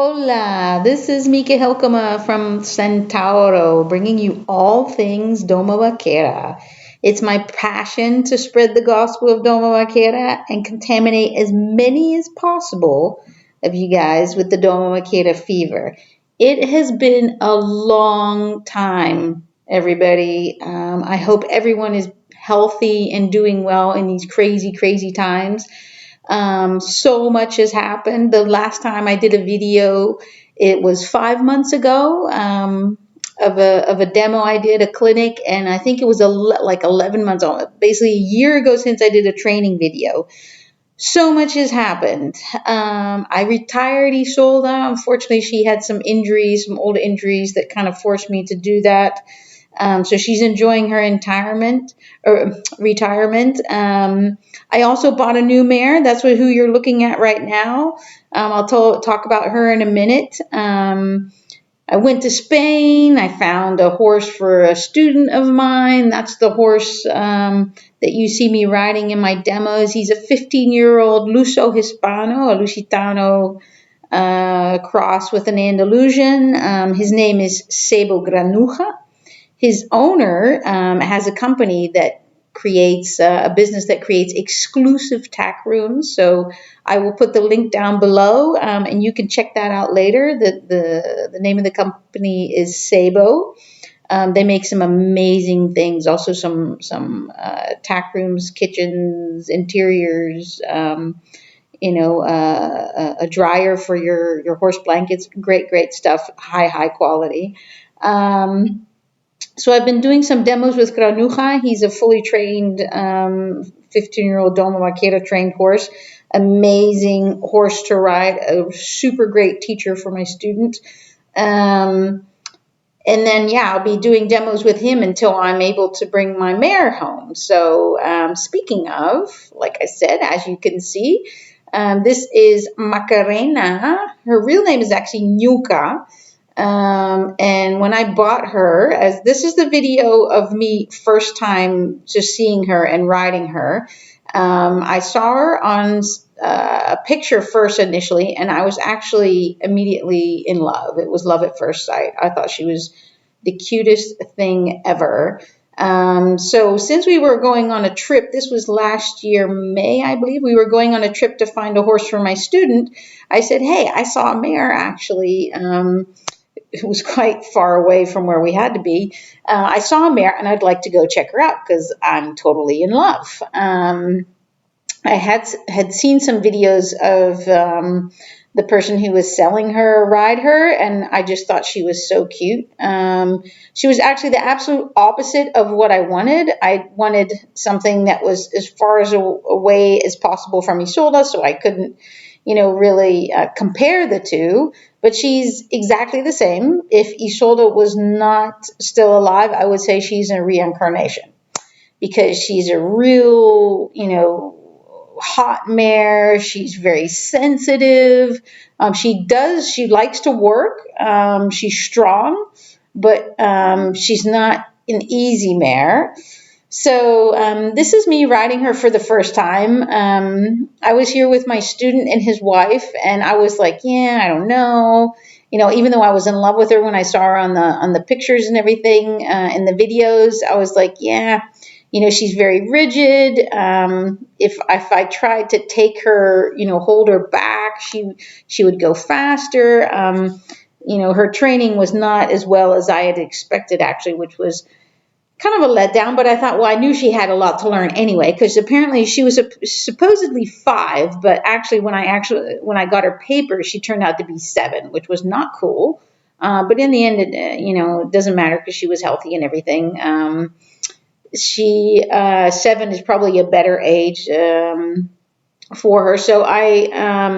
Hola, this is Mika Hilkema from Centauro, bringing you all things Doma Vaquera. It's my passion to spread the gospel of Doma Vaquera and contaminate as many as possible of you guys with the Doma Vaquera fever. It has been a long time, everybody. I hope everyone is healthy and doing well in these crazy, crazy times. So much has happened. The last time I did a video, it was 5 months ago, of a demo I did, a clinic, and I think it was like 11 months on, basically a year ago since I did a training video. So much has happened. I retired Isolda. Unfortunately, she had some injuries, some old injuries that kind of forced me to do that. So she's enjoying her retirement. I also bought a new mare. That's who you're looking at right now. I'll talk about her in a minute. I went to Spain. I found a horse for a student of mine. That's the horse that you see me riding in my demos. He's a 15-year-old Luso Hispano, a Lusitano cross with an Andalusian. His name is Sebo Granuja. His owner has a company that creates a business that creates exclusive tack rooms. So I will put the link down below, and you can check that out later. The name of the company is Sebo. They make some amazing things. Also some tack rooms, kitchens, interiors. A dryer for your horse blankets. Great stuff. High quality. So I've been doing some demos with Granuja. He's a fully trained 15-year-old Doma Vaquera trained horse. Amazing horse to ride. A super great teacher for my student. And then, I'll be doing demos with him until I'm able to bring my mare home. So speaking of, like I said, as you can see, this is Macarena. Her real name is actually Nuka. And when I bought her, as this is the video of me first time just seeing her and riding her, I saw her on a picture first initially, and I was actually immediately in love. It was love at first sight. I thought she was the cutest thing ever. So since we were going on a trip, this was last year, May, I believe, we were going on a trip to find a horse for my student. I said, hey, I saw a mare actually. It was quite far away from where we had to be. I saw a mare and I'd like to go check her out because I'm totally in love. I had seen some videos of the person who was selling her ride her, and I just thought she was so cute. She was actually the absolute opposite of what I wanted. I wanted something that was as far as away as possible from Isolda, so I couldn't really compare the two, but she's exactly the same. If Isolda was not still alive, I would say she's a reincarnation because she's a real, hot mare. She's very sensitive. She likes to work. She's strong, but she's not an easy mare. So this is me riding her for the first time. I was here with my student and his wife, and I was like, I don't know. Even though I was in love with her when I saw her on the pictures and everything, in the videos, I was like, she's very rigid. If I tried to take her, hold her back, she would go faster. Her training was not as well as I had expected, actually, which was kind of a letdown, but I thought, well, I knew she had a lot to learn anyway, because apparently she was supposedly 5, but actually when I got her papers, she turned out to be 7, which was not cool. But in the end, it doesn't matter because she was healthy and everything. 7 is probably a better age for her. So I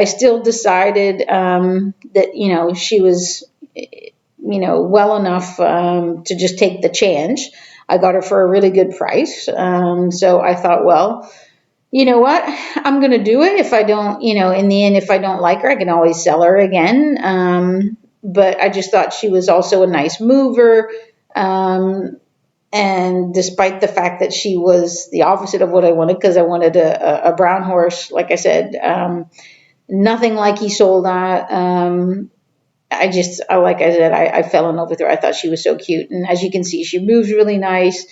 still decided that she was well enough to just take the chance. I got her for a really good price. So I thought, well, you know what? I'm going to do it. If I don't, in the end, if I don't like her, I can always sell her again. But I just thought she was also a nice mover. And despite the fact that she was the opposite of what I wanted, because I wanted a brown horse, like I said, nothing like Isolda. Like I said, I fell in love with her. I thought she was so cute. And as you can see, she moves really nice.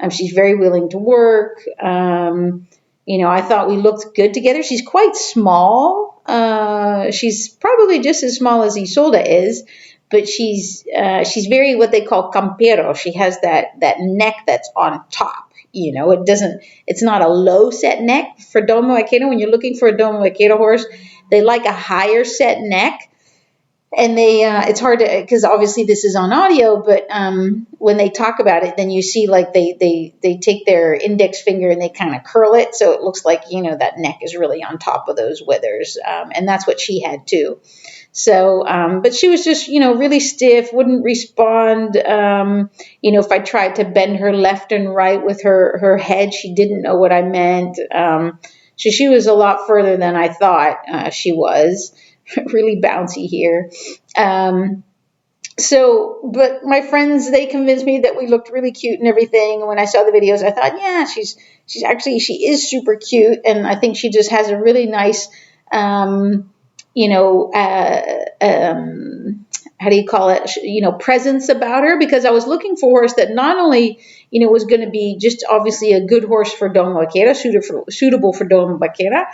She's very willing to work. I thought we looked good together. She's quite small. She's probably just as small as Isolda is, but she's very what they call campero. She has that neck that's on top. It's not a low set neck for Doma Vaquera. When you're looking for a Doma Vaquera horse, they like a higher set neck. And it's hard to, because obviously this is on audio, but when they talk about it, then you see like they take their index finger and they kind of curl it. So it looks like, that neck is really on top of those withers. And that's what she had too. So, but she was just, really stiff, wouldn't respond. If I tried to bend her left and right with her head, she didn't know what I meant. So she was a lot further than I thought she was. Really bouncy here. But my friends, they convinced me that we looked really cute and everything. And when I saw the videos, I thought, yeah, she is super cute. And I think she just has a really nice, how do you call it? Presence about her, because I was looking for a horse that not only, was going to be just obviously a good horse for Doma Vaquera, suitable for Doma Vaquera,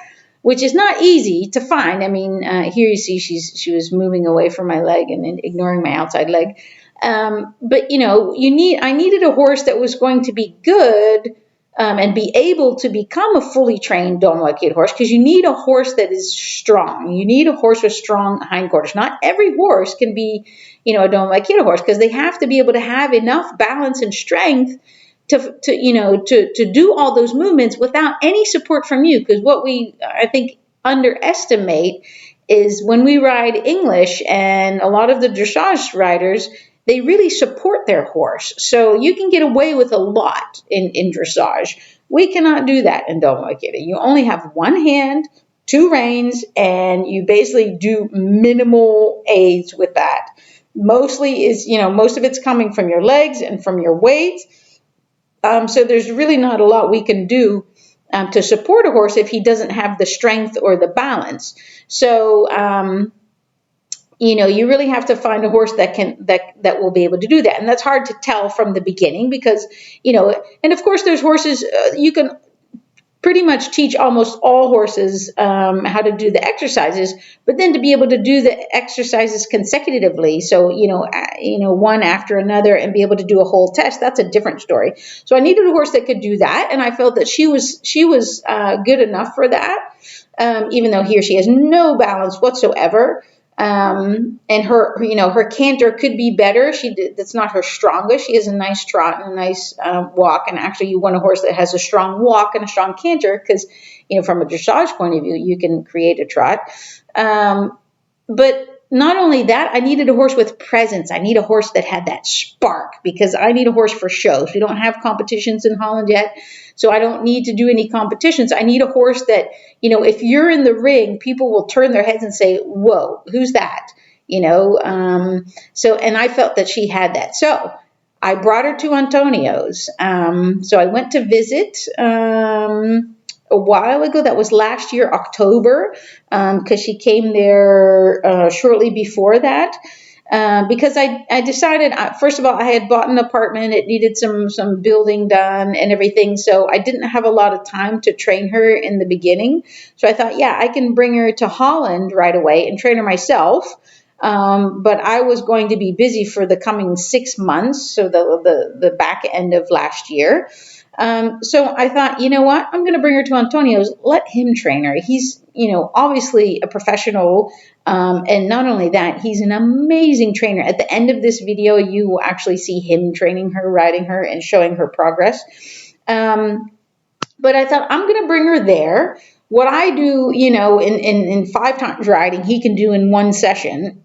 which is not easy to find. I mean, here you see she was moving away from my leg and ignoring my outside leg. But I needed a horse that was going to be good and be able to become a fully trained Doma Vaquera horse, because you need a horse that is strong. You need a horse with strong hindquarters. Not every horse can be, a Doma Vaquera horse, because they have to be able to have enough balance and strength to do all those movements without any support from you. Because what I think, underestimate is when we ride English, and a lot of the dressage riders, they really support their horse. So you can get away with a lot in dressage. We cannot do that in Doma Vaquera. You only have one hand, two reins, and you basically do minimal aids with that. Mostly is, most of it's coming from your legs and from your weight. So there's really not a lot we can do to support a horse if he doesn't have the strength or the balance. So, you really have to find a horse that will be able to do that. And that's hard to tell from the beginning because, and of course there's horses, you can pretty much teach almost all horses how to do the exercises, but then to be able to do the exercises consecutively, so one after another, and be able to do a whole test, that's a different story. So I needed a horse that could do that, and I felt that she was good enough for that, even though she has no balance whatsoever. And her canter could be better. That's not her strongest. She has a nice trot and a nice walk. And actually, you want a horse that has a strong walk and a strong canter, because, from a dressage point of view, you can create a trot. But not only that, I needed a horse with presence. I need a horse that had that spark, because I need a horse for shows. We don't have competitions in Holland yet, so I don't need to do any competitions. I need a horse that, if you're in the ring, people will turn their heads and say, whoa, who's that? So, and I felt that she had that. So I brought her to Antonio's. So I went to visit a while ago. That was last year, October, because she came there shortly before that. Because I decided, first of all, I had bought an apartment. It needed some building done and everything. So I didn't have a lot of time to train her in the beginning. So I thought, I can bring her to Holland right away and train her myself. But I was going to be busy for the coming 6 months. So the back end of last year. So I thought, what? I'm going to bring her to Antonio's. Let him train her. He's, obviously a professional. And not only that, he's an amazing trainer. At the end of this video, you will actually see him training her, riding her, and showing her progress. But I thought, I'm going to bring her there. What I do, in 5 times riding, he can do in 1 session.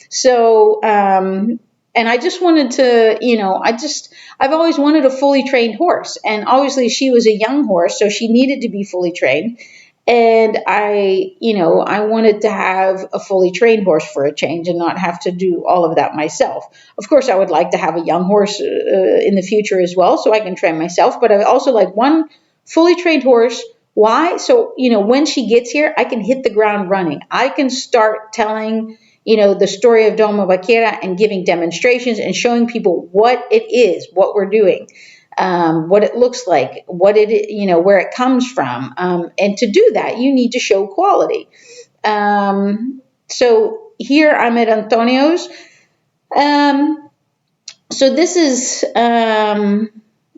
So, and I just wanted to, I've always wanted a fully trained horse. And obviously she was a young horse, so she needed to be fully trained. And I wanted to have a fully trained horse for a change and not have to do all of that myself. Of course, I would like to have a young horse in the future as well, so I can train myself. But I also like one fully trained horse. Why? So, when she gets here, I can hit the ground running. I can start telling, the story of Doma Vaquera and giving demonstrations and showing people what it is, what we're doing. What it looks like, where it comes from. And to do that, you need to show quality. So here I'm at Antonio's. So this is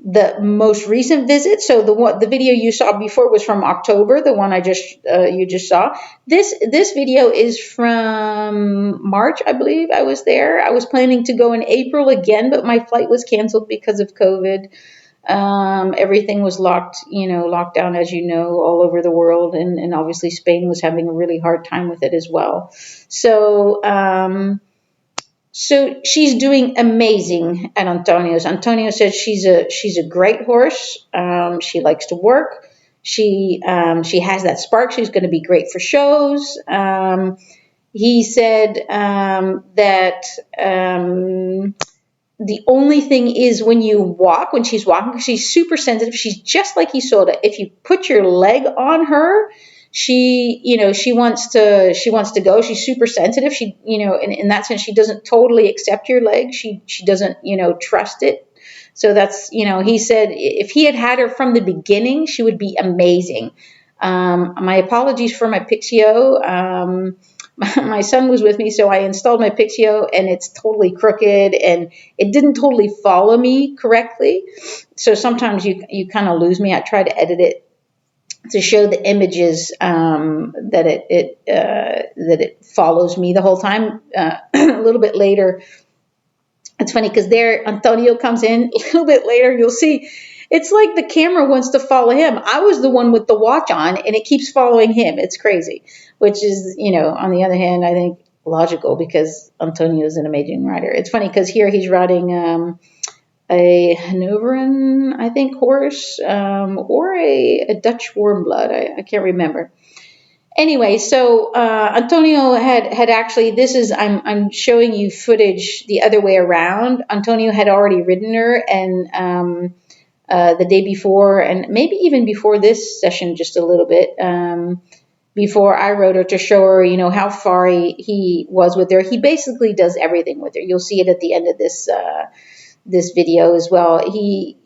the most recent visit. So the video you saw before was from October, the one you just saw. This video is from March, I believe. I was there. I was planning to go in April again, but my flight was canceled because of COVID. Everything was locked down, as you know, all over the world, and obviously Spain was having a really hard time with it as well. So she's doing amazing at Antonio's. Antonio says she's a great horse. She likes to work. She has that spark. She's going to be great for shows. He said that the only thing is when she's walking, she's super sensitive. She's just like Isolda. If you put your leg on her, she wants to go. She's super sensitive. In that sense, she doesn't totally accept your leg. She doesn't, trust it. So that's, he said if he had her from the beginning, she would be amazing. My apologies for my Pixio. My son was with me, so I installed my Pixio, and it's totally crooked, and it didn't totally follow me correctly. So sometimes you kind of lose me. I try to edit it to show the images that it follows me the whole time. A little bit later, it's funny because there Antonio comes in. A little bit later, you'll see. It's like the camera wants to follow him. I was the one with the watch on, and it keeps following him. It's crazy, which is, on the other hand, I think logical because Antonio is an amazing rider. It's funny because here he's riding a Hanoverian, I think, horse or a Dutch warmblood. I can't remember. Anyway, so Antonio had actually, I'm showing you footage the other way around. Antonio had already ridden her, and the day before, and maybe even before this session, just a little bit, before I rode her to show her, how far he was with her. He basically does everything with her. You'll see it at the end of this video as well. He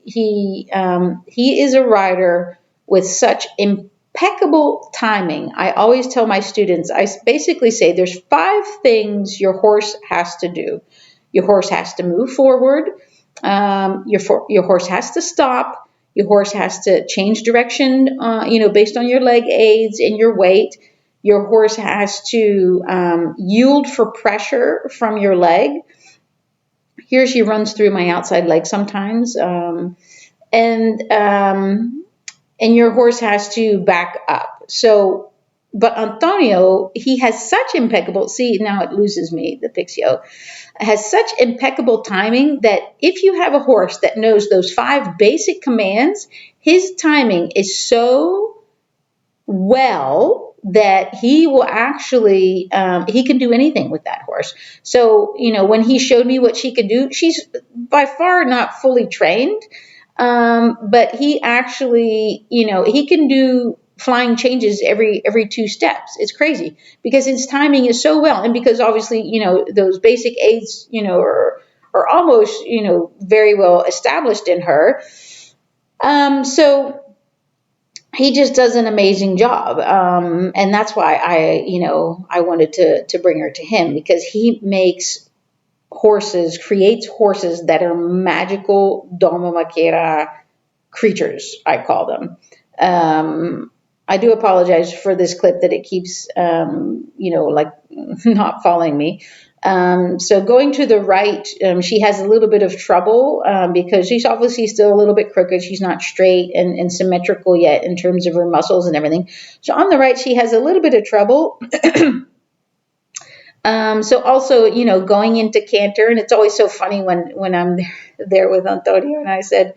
is a rider with such impeccable timing. I always tell my students, I basically say there's 5 things your horse has to do. Your horse has to move forward. Your horse has to stop. Your horse has to change direction, based on your leg aids and your weight. Your horse has to yield for pressure from your leg. Here she runs through my outside leg sometimes, and your horse has to back up. So, but Antonio, he has such impeccable. See, now it loses me. The Pixio has such impeccable timing that if you have a horse that knows those 5 basic commands, his timing is so well that he will actually, he can do anything with that horse. So, when he showed me what she could do, she's by far not fully trained, but he actually, he can do flying changes every 2 steps. It's crazy because his timing is so well, and because obviously, those basic aids, are almost, very well established in her. So he just does an amazing job. And that's why I wanted to bring her to him, because he creates horses that are magical Doma Vaquera creatures, I call them. I do apologize for this clip that it keeps, not following me. So going to the right, she has a little bit of trouble because she's obviously still a little bit crooked. She's not straight and symmetrical yet in terms of her muscles and everything. So on the right, she has a little bit of trouble. So also, going into Canter, and it's always so funny when I'm there with Antonio, and I said,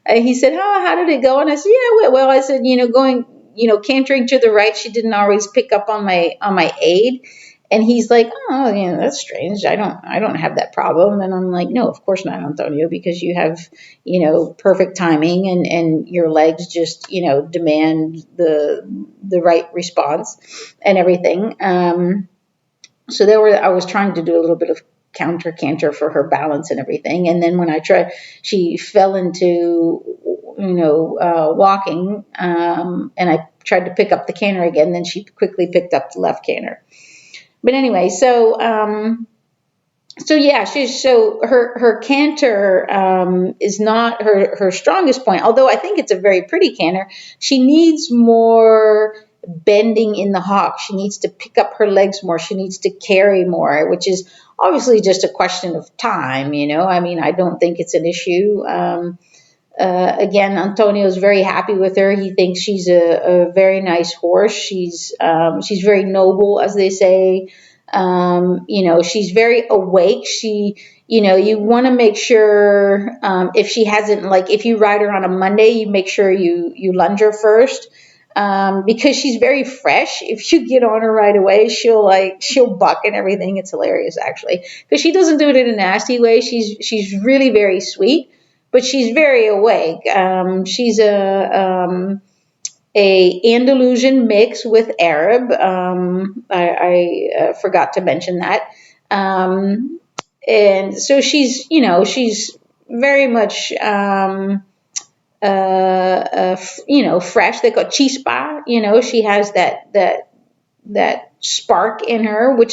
he said, how did it go? And I said, yeah, well, I said, going, cantering to the right, she didn't always pick up on my aid. And he's like, oh, that's strange. I don't have that problem. And I'm like, no, of course not, Antonio, because you have, perfect timing, and your legs just, demand the right response and everything. So I was trying to do a little bit of counter canter for her balance and everything. And then when she fell into, walking, and I tried to pick up the canter again. Then she quickly picked up the left canter. But anyway, so yeah, her canter is not her strongest point. Although I think it's a very pretty canter, she needs more bending in the hock. She needs to pick up her legs more. She needs to carry more, which is obviously just a question of time. I mean, I don't think it's an issue. Again, Antonio's very happy with her. He thinks she's a very nice horse. She's very noble, as they say. She's very awake. You want to make sure, if she hasn't, like, if you ride her on a Monday, you make sure you lunge her first. Because she's very fresh. If you get on her right away, she'll buck and everything. It's hilarious, actually, because she doesn't do it in a nasty way. She's really very sweet, but she's very awake. She's a Andalusian mix with Arab. I forgot to mention that. And so she's very much, fresh. They call it chispa. She has that spark in her, which.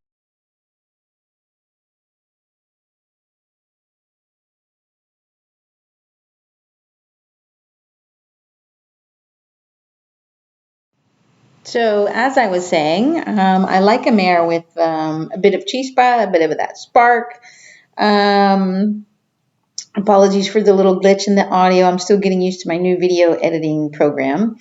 So, as I was saying, I like a mare with a bit of chispa, a bit of that spark. Um, Apologies for the little glitch in the audio. I'm still getting used to my new video editing program.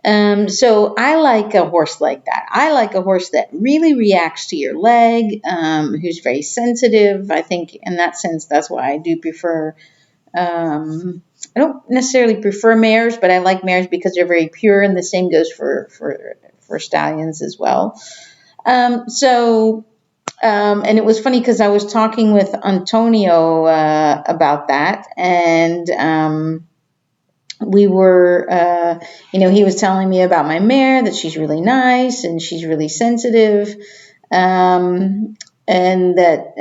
So I like a horse like that. I like a horse that really reacts to your leg, who's very sensitive. I think in that sense, that's why I do prefer. I don't necessarily prefer mares, but I like mares because they're very pure, and the same goes for stallions as well. And it was funny because I was talking with Antonio about that, and we were, he was telling me about my mare, that she's really nice and she's really sensitive, and that,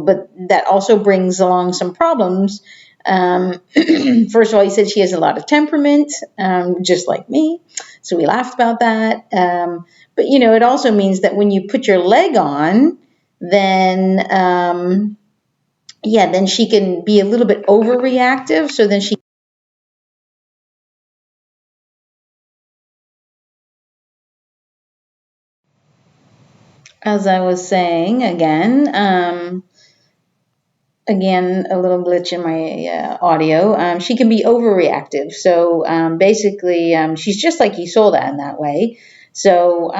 but that also brings along some problems. First of all, he said she has a lot of temperament, just like me. So we laughed about that. But, it also means that when you put your leg on, then, then she can be a little bit overreactive. So then she. As I was saying, again, a little glitch in my audio. She can be overreactive. So basically, she's just like Isolda in that way. So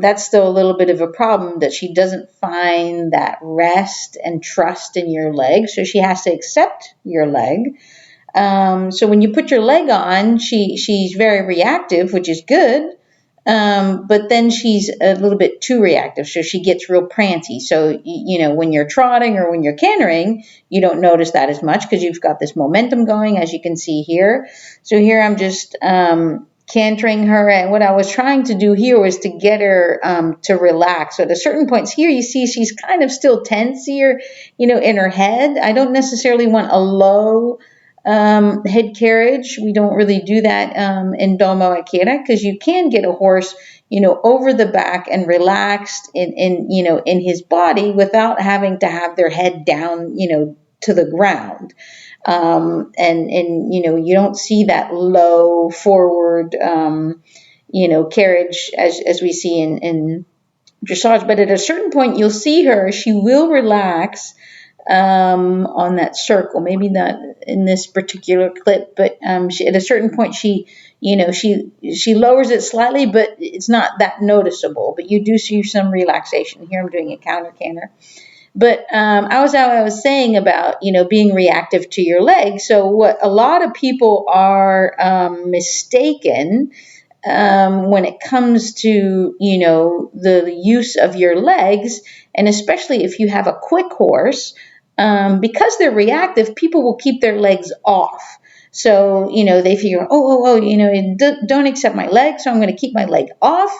that's still a little bit of a problem, that she doesn't find that rest and trust in your leg. So she has to accept your leg. So when you put your leg on, she's very reactive, which is good. But then she's a little bit too reactive, so she gets real prancy. So, when you're trotting or when you're cantering, you don't notice that as much because you've got this momentum going, as you can see here. So here I'm just cantering her, and what I was trying to do here was to get her to relax. So at a certain points here, you see she's kind of still tense here, in her head. I don't necessarily want a low head carriage. We don't really do that in Doma Vaquera, because you can get a horse, over the back and relaxed in his body without having to have their head down, to the ground. And you don't see that low forward, carriage as we see in dressage. But at a certain point, you'll see she will relax on that circle. Maybe not in this particular clip, but at a certain point, she lowers it slightly, but it's not that noticeable. But you do see some relaxation. Here I'm doing a counter canter. But I was saying about, being reactive to your leg. So what a lot of people are mistaken when it comes to, the use of your legs, and especially if you have a quick horse, because they're reactive, people will keep their legs off. So, they figure, don't accept my leg, so I'm going to keep my leg off.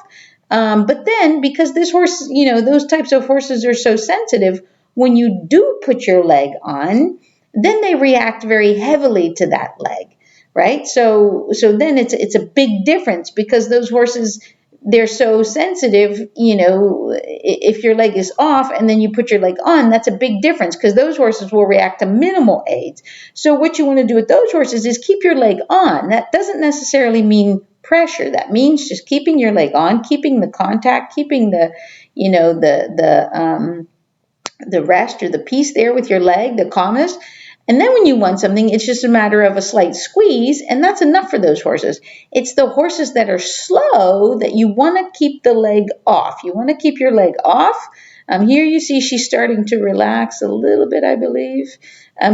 But then, because this horse, those types of horses are so sensitive, when you do put your leg on, then they react very heavily to that leg, right? So then it's a big difference, because those horses, they're so sensitive. If your leg is off and then you put your leg on, that's a big difference, because those horses will react to minimal aids. So what you want to do with those horses is keep your leg on. That doesn't necessarily mean pressure. That means just keeping your leg on, keeping the contact, keeping the rest or the peace there with your leg, the calmness. And then when you want something, it's just a matter of a slight squeeze, and that's enough for those horses. It's the horses that are slow that you want to keep the leg off. You want to keep your leg off. Here you see she's starting to relax a little bit, I believe.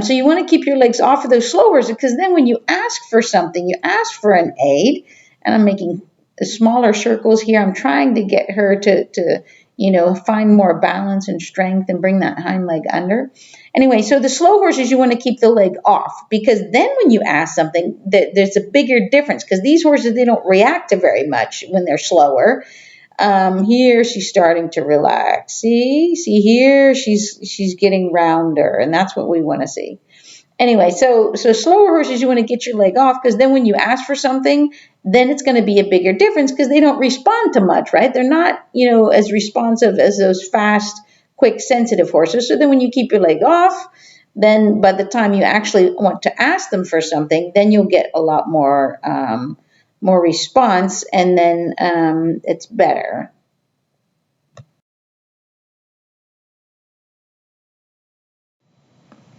So you want to keep your legs off of those slow horses, because then when you ask for something, you ask for an aid, and I'm making smaller circles here. I'm trying to get her to find more balance and strength and bring that hind leg under. Anyway, so the slow horses, you want to keep the leg off, because then when you ask something, there's a bigger difference, because these horses, they don't react to very much when they're slower. Here she's starting to relax. See here, she's getting rounder, and that's what we want to see. Anyway, so slower horses, you want to get your leg off, because then when you ask for something, then it's going to be a bigger difference, because they don't respond to much, right? They're not, as responsive as those fast, quick, sensitive horses. So then when you keep your leg off, then by the time you actually want to ask them for something, then you'll get a lot more response, and then it's better.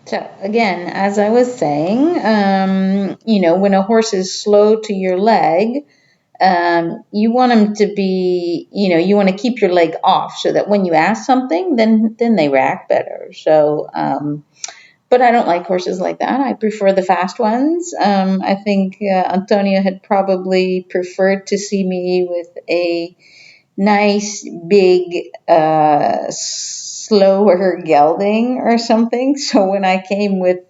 So again, as I was saying, when a horse is slow to your leg, you want them to be, you want to keep your leg off, so that when you ask something, then they react better. So, but I don't like horses like that. I prefer the fast ones. I think Antonio had probably preferred to see me with a nice, big, slower gelding or something. So when I came with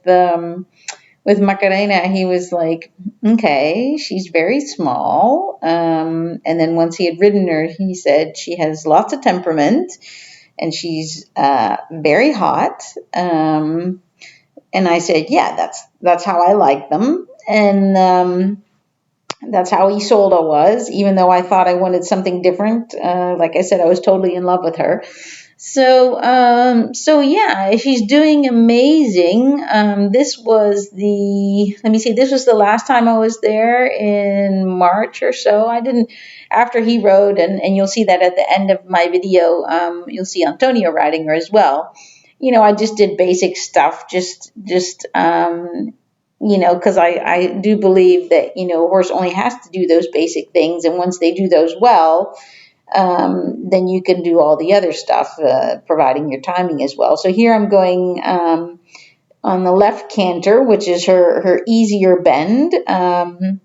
Macarena, he was like, okay, she's very small. And then once he had ridden her, he said she has lots of temperament, and she's very hot. And I said, yeah, that's how I like them. And that's how Isolda was, even though I thought I wanted something different. Like I said, I was totally in love with her. So yeah, she's doing amazing. This was this was the last time I was there in March or so. I didn't, after he rode, and you'll see that at the end of my video, you'll see Antonio riding her as well. I just did basic stuff, because I do believe that, a horse only has to do those basic things. And once they do those well, then you can do all the other stuff, providing your timing as well. So here I'm going on the left canter, which is her easier bend. And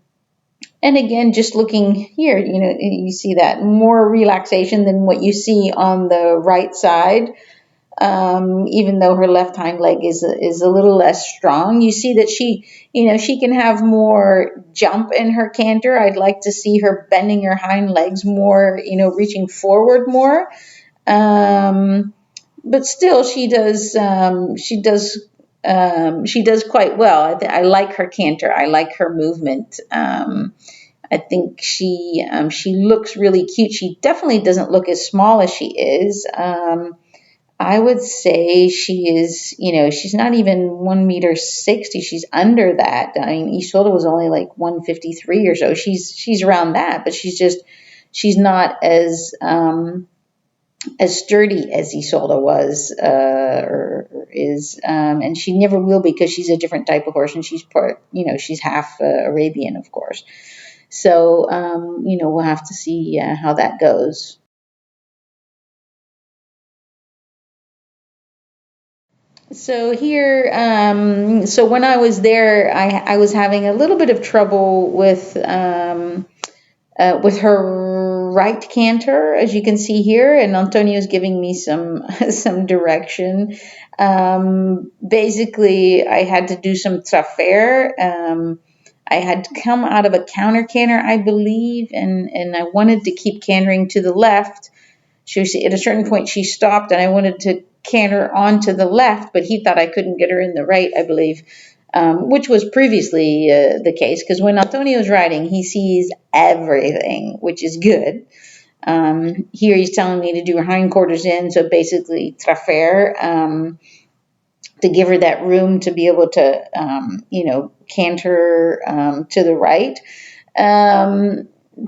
again, just looking here, you see that more relaxation than what you see on the right side. Even though her left hind leg is a little less strong, you see that she can have more jump in her canter. I'd like to see her bending her hind legs more, reaching forward more. But still, she does quite well. I like her canter. I like her movement. I think she looks really cute. She definitely doesn't look as small as she is. I would say she is, she's not even 1.60 m. She's under that. I mean, Isolda was only like 153 or so. She's around that, but she's not as sturdy as Isolda was, or is, and she never will be, because she's a different type of horse, and she's she's half Arabian, of course. So, we'll have to see how that goes. So here, so when I was there, I was having a little bit of trouble with with her right canter, as you can see here, and Antonio is giving me some some direction. Basically, I had to do some trafer. I had come out of a counter canter, I believe, and I wanted to keep cantering to the left. She was, at a certain point she stopped, and I wanted to canter onto the left, but he thought I couldn't get her in the right, I believe, which was previously the case, because when Antonio's riding, he sees everything, which is good. Here he's telling me to do her hindquarters in, so basically trafer, to give her that room to be able to, canter to the right.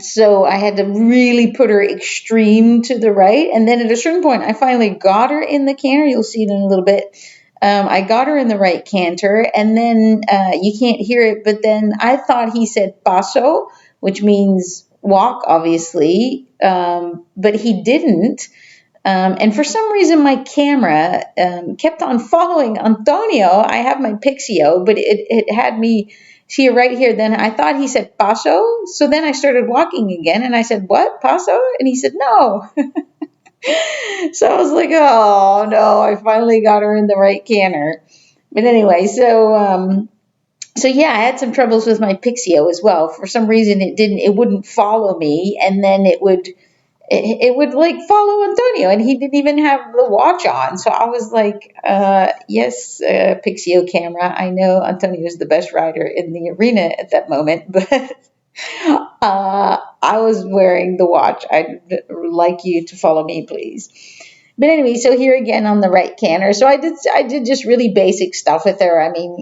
So I had to really put her extreme to the right. And then at a certain point, I finally got her in the canter. You'll see it in a little bit. I got her in the right canter, and then you can't hear it, but then I thought he said paso, which means walk, obviously, but he didn't. And for some reason, my camera kept on following Antonio. I have my Pixio, but it had me see right here. Then I thought he said paso. So then I started walking again, and I said, what, paso? And he said, no. So I was like, oh, no, I finally got her in the right canter. But anyway, so yeah, I had some troubles with my Pixio as well. For some reason, it wouldn't follow me, and then it would like follow Antonio, and he didn't even have the watch on. So I was like, yes, Pixio camera, I know Antonio is the best rider in the arena at that moment, but I was wearing the watch. I'd like you to follow me, please. But anyway, so here again on the right canter. So I did just really basic stuff with her. I mean,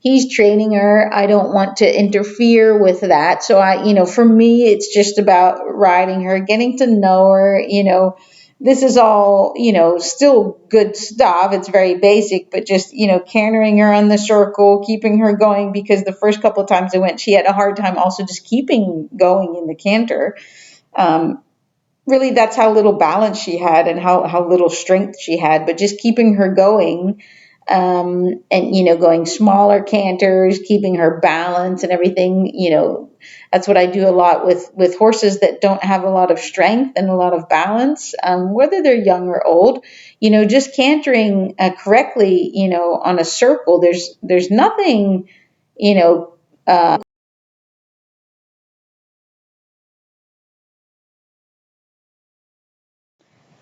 he's training her. I don't want to interfere with that. So for me, it's just about riding her, getting to know her. This is all, still good stuff. It's very basic, but just, cantering her on the circle, keeping her going, because the first couple of times I went, she had a hard time also just keeping going in the canter. Really, that's how little balance she had and how little strength she had, but just keeping her going, and going smaller canters, keeping her balance and everything. That's what I do a lot with horses that don't have a lot of strength and a lot of balance, whether they're young or old. Just cantering correctly, on a circle. There's nothing, you know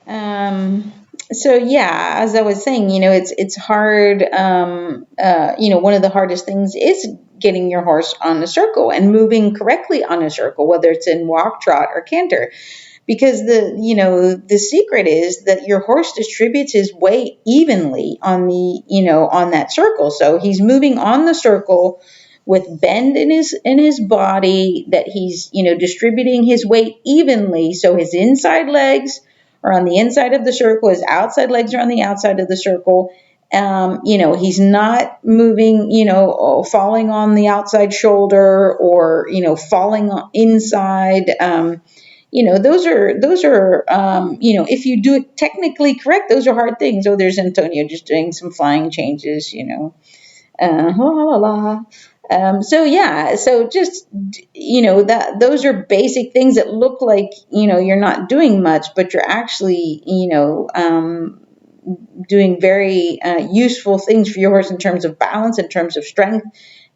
Um, so yeah, as I was saying, it's hard. One of the hardest things is getting your horse on a circle and moving correctly on a circle, whether it's in walk, trot, or canter, because the secret is that your horse distributes his weight evenly on on that circle. So he's moving on the circle with bend in his body, that he's distributing his weight evenly, so his inside legs are on the inside of the circle, his outside legs are on the outside of the circle. He's not moving, falling on the outside shoulder, or falling inside. Those are if you do it technically correct, those are hard things. Oh, there's Antonio just doing some flying changes. La, la, la. So yeah, so just that those are basic things that look like you're not doing much, but you're actually doing very useful things for your horse, in terms of balance, in terms of strength,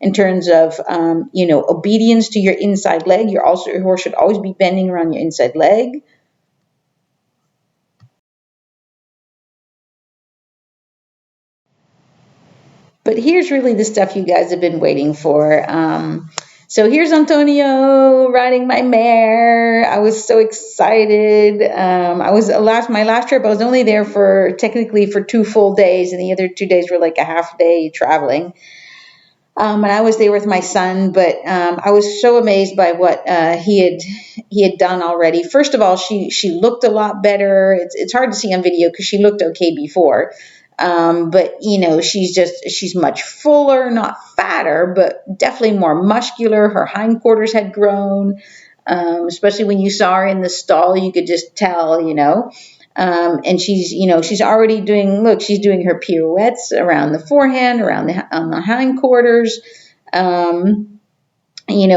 in terms of obedience to your inside leg. Your horse should always be bending around your inside leg. But here's really the stuff you guys have been waiting for. So here's Antonio riding my mare. I was so excited. My last trip, I was only there for technically for 2 full days, and the other 2 days were like a half day traveling. And I was there with my son, but I was so amazed by what he had done already. First of all, she looked a lot better. It's hard to see on video because she looked okay before, but she's much fuller, not fatter, but definitely more muscular. Her hindquarters had grown, especially when you saw her in the stall. You could just tell, and she's already doing, look, she's doing her pirouettes around the forehand, on the hindquarters.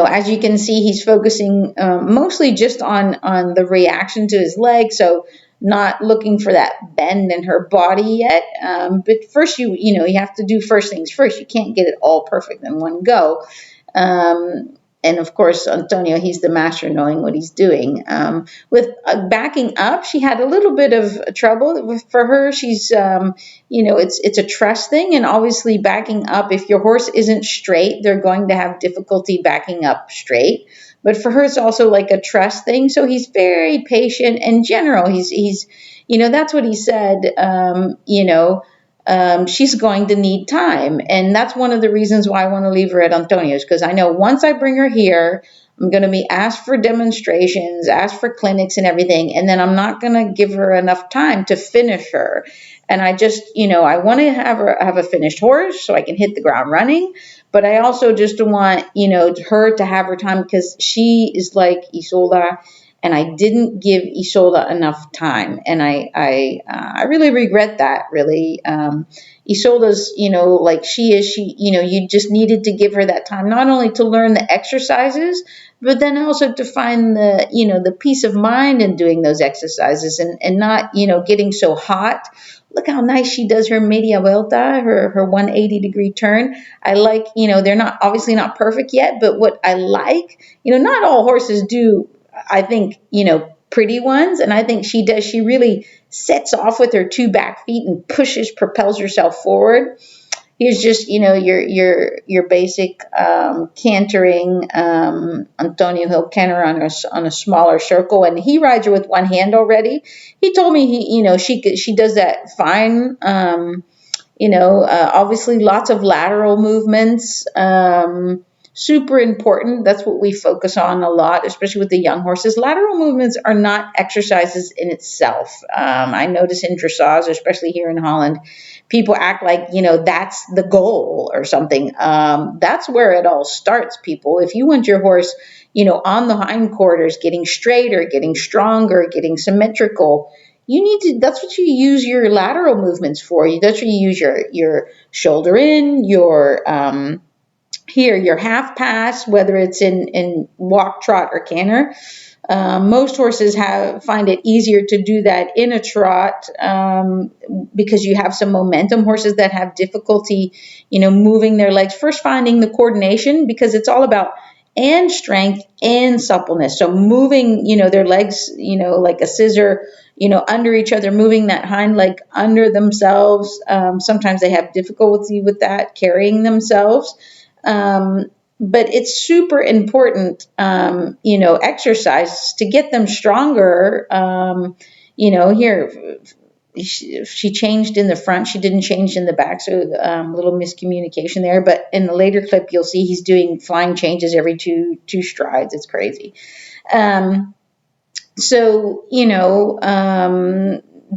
As you can see, he's focusing mostly just on the reaction to his leg, so not looking for that bend in her body yet. But first, you have to do first things first. You can't get it all perfect in one go. And of course, Antonio, he's the master knowing what he's doing. With backing up, she had a little bit of trouble. For her, she's, it's a trust thing. And obviously, backing up, if your horse isn't straight, they're going to have difficulty backing up straight. But for her, it's also like a trust thing. So he's very patient. In general, he's that's what he said, she's going to need time. And that's one of the reasons why I want to leave her at Antonio's, because I know once I bring her here, I'm going to be asked for demonstrations, asked for clinics and everything, and then I'm not going to give her enough time to finish her. And I just, I want to have a finished horse so I can hit the ground running, but I also just want, her to have her time, because she is like Isolda, and I didn't give Isolda enough time, and I really regret that. Really, Isolda's, like she, you just needed to give her that time, not only to learn the exercises, but then also to find the peace of mind in doing those exercises, and not, getting so hot. Look how nice she does her media vuelta, her 180-degree turn. I like, they're not obviously not perfect yet, but what I like, not all horses do, I think, pretty ones. And I think she does. She really sets off with her two back feet and propels herself forward. Here's just, your basic cantering. Antonio, he'll canter on a smaller circle, and he rides her with one hand already. He told me she does that fine. Obviously lots of lateral movements. Super important. That's what we focus on a lot, especially with the young horses. Lateral movements are not exercises in itself. I notice in dressage, especially here in Holland, people act like, that's the goal or something. That's where it all starts, people. If you want your horse, on the hindquarters, getting straighter, getting stronger, getting symmetrical, that's what you use your lateral movements for. That's what you use your shoulder in, your half pass, whether it's in walk, trot, or canter. Most horses find it easier to do that in a trot, because you have some momentum. Horses that have difficulty, moving their legs, first finding the coordination, because it's all about and strength and suppleness. So moving, their legs, like a scissor, under each other, moving that hind leg under themselves. Sometimes they have difficulty with that, carrying themselves. But it's super important, exercise to get them stronger. Here, she changed in the front. She didn't change in the back, so a little miscommunication there. But in the later clip, you'll see he's doing flying changes every two strides. It's crazy. The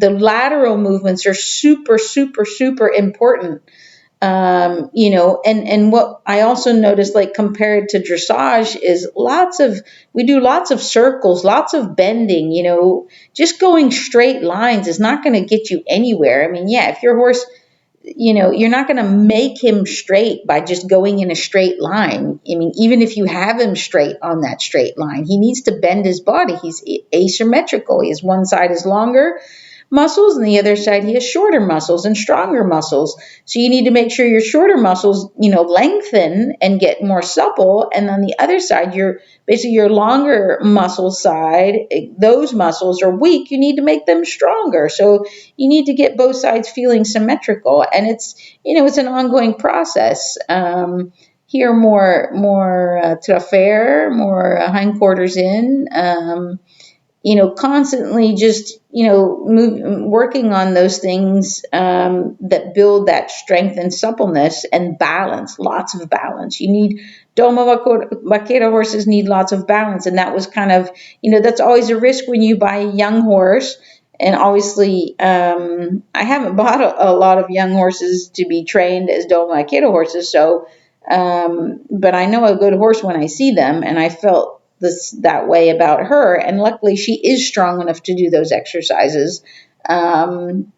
lateral movements are super, super, super important. And what I also noticed, like compared to dressage, is we do lots of circles, lots of bending. Just going straight lines is not going to get you anywhere. I mean, yeah, if your horse, you're not going to make him straight by just going in a straight line. I mean, even if you have him straight on that straight line, he needs to bend his body. He's asymmetrical. One side is longer muscles, and the other side he has shorter muscles and stronger muscles. So you need to make sure your shorter muscles, lengthen and get more supple, and on the other side, your longer muscle side, those muscles are weak. You need to make them stronger. So you need to get both sides feeling symmetrical, and it's an ongoing process. Here, more trafer, more hindquarters in. Constantly just, working on those things that build that strength and suppleness and balance, lots of balance. You need, Doma Vaquera horses need lots of balance. And that was kind of, that's always a risk when you buy a young horse. And obviously, I haven't bought a lot of young horses to be trained as Doma Vaquera horses. So, but I know a good horse when I see them, and I felt that way about her, and luckily she is strong enough to do those exercises, and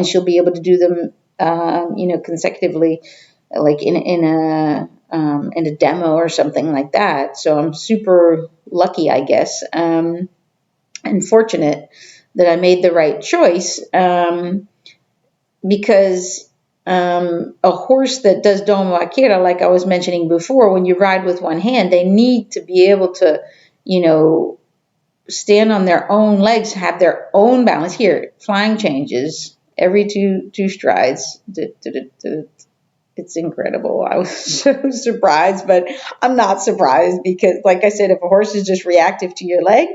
she'll be able to do them, consecutively, like in in a demo or something like that. So I'm super lucky, I guess, and fortunate that I made the right choice, because a horse that does Doma Vaquera, like I was mentioning before, when you ride with one hand, they need to be able to, stand on their own legs, have their own balance. Here, flying changes every two strides. It's incredible. I was so surprised, but I'm not surprised because, like I said, if a horse is just reactive to your leg,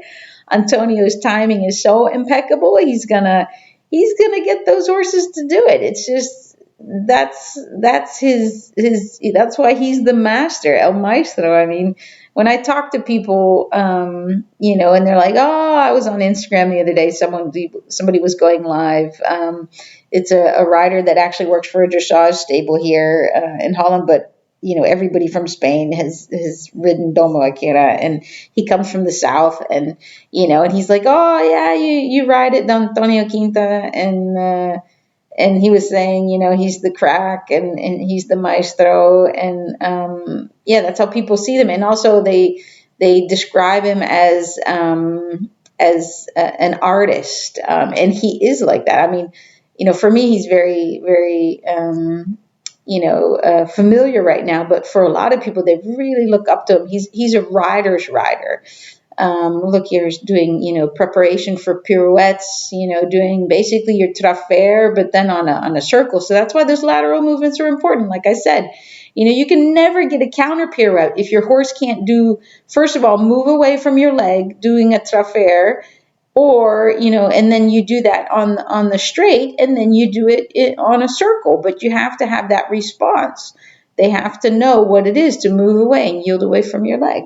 Antonio's timing is so impeccable. He's gonna get those horses to do it. It's just that's his that's why he's the master, El Maestro. I mean, when I talk to people, and they're like, "Oh, I was on Instagram the other day. Somebody was going live." It's a rider that actually works for a dressage stable here in Holland, but everybody from Spain has ridden Doma Vaquera, and he comes from the south, and and he's like, "Oh yeah, you ride it, Antonio Quinta," and he was saying, he's the crack, and he's the maestro, and yeah, that's how people see them, and also they describe him as an artist, and he is like that. I mean, for me, he's very, very, familiar right now. But for a lot of people, they really look up to him. He's a rider's rider. Look, you're doing, preparation for pirouettes, doing basically your trafer, but then on a circle. So that's why those lateral movements are important. Like I said, you can never get a counter pirouette if your horse can't do, first of all, move away from your leg doing a trafer, or and then you do that on the straight, and then you do it on a circle. But you have to have that response. They have to know what it is to move away and yield away from your leg.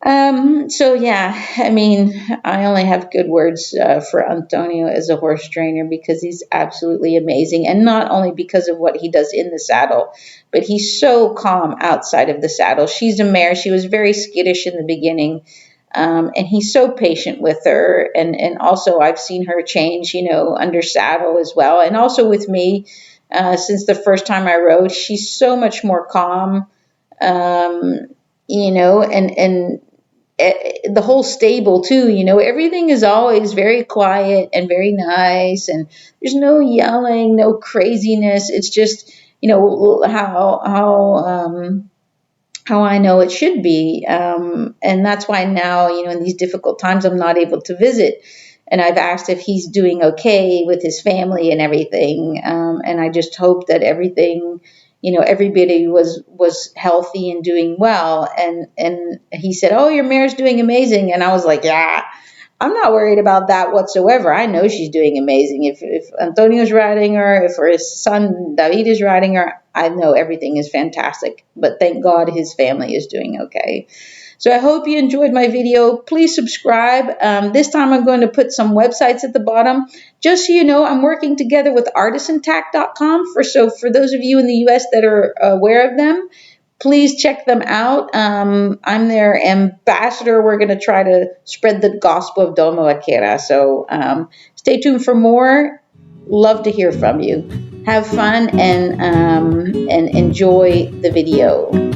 So yeah, I mean, I only have good words for Antonio as a horse trainer, because he's absolutely amazing, and not only because of what he does in the saddle, but he's so calm outside of the saddle. She's a mare. She was very skittish in the beginning. And he's so patient with her, and also I've seen her change, under saddle as well, and also with me, since the first time I rode, she's so much more calm, and the whole stable too, everything is always very quiet and very nice, and there's no yelling, no craziness. It's just, how I know it should be. And that's why now, in these difficult times, I'm not able to visit. And I've asked if he's doing okay with his family and everything. And I just hope that everything, everybody was healthy and doing well. And he said, "Oh, your mare's doing amazing." And I was like, "Yeah, I'm not worried about that whatsoever. I know she's doing amazing. If Antonio's riding her, if his son David is riding her, I know everything is fantastic. But thank God his family is doing okay." So I hope you enjoyed my video. Please subscribe. This time I'm going to put some websites at the bottom. Just so you know, I'm working together with artisantack.com. For those of you in the US that are aware of them, please check them out. I'm their ambassador. We're going to try to spread the gospel of Doma Vaquera. So stay tuned for more. Love to hear from you. Have fun and enjoy the video.